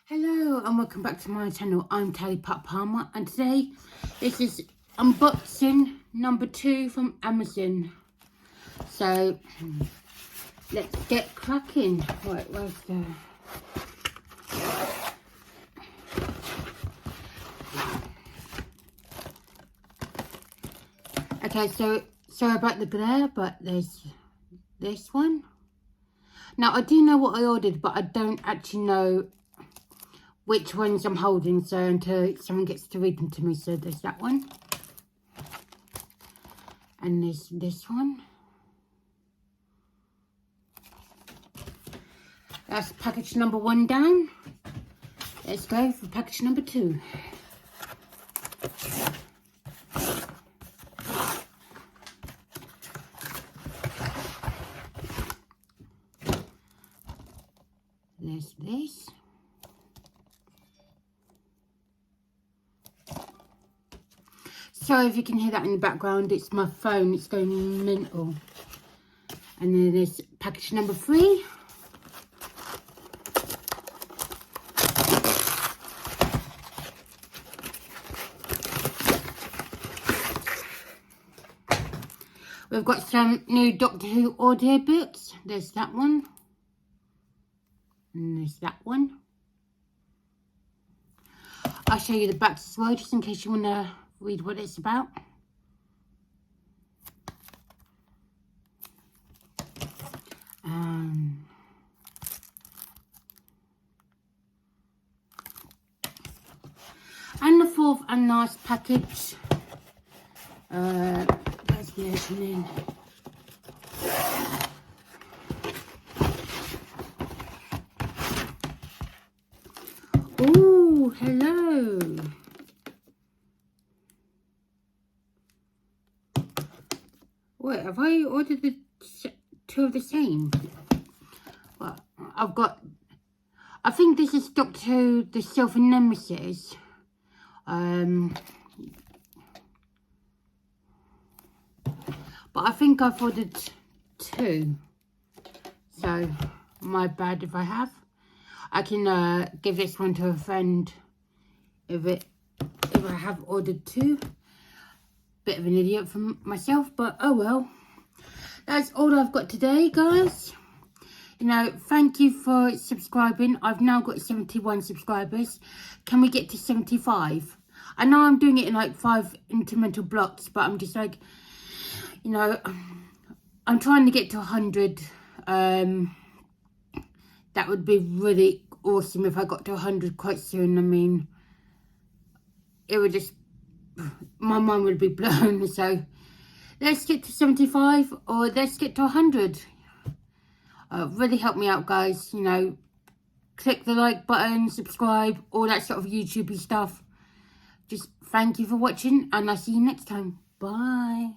Hello and welcome back to my channel. I'm Tally Pat Palmer and today this is unboxing number 2 from Amazon. So let's get cracking. Right, where's the... Okay, so sorry about the glare, but there's this one. Now I do know what I ordered, but I don't actually know which ones I'm holding, so until someone gets to read them to me. So there's that one, and there's this one. That's package number 1 down. Let's go for package number 2. There's this. Sorry if you can hear that in the background, it's my phone, it's going mental. And then there's package number 3. We've got some new Doctor Who audio books. There's that one. And there's that one. I'll show you the backs as well, just in case you want to read what it's about. And the 4th and last package. That's the opening. Oh, hello. Wait, have I ordered the 2 of the same? Well, I've got... I think this is Doctor Who, the Silver Nemesis. But I think I've ordered 2. So, my bad if I have. I can give this one to a friend if I have ordered 2. Bit of an idiot for myself, but oh well. That's all I've got today, guys. You know, thank you for subscribing. I've now got 71 subscribers. Can we get to 75? I know I'm doing it in like 5 incremental blocks, but I'm just like, you know, I'm trying to get to 100. That would be really awesome if I got to 100 quite soon. I mean, it would just, my mind would be blown. So let's get to 75 or let's get to 100. Really help me out, guys. You know, click the like button, subscribe, all that sort of YouTubey stuff. Just thank you for watching, and I'll see you next time. Bye.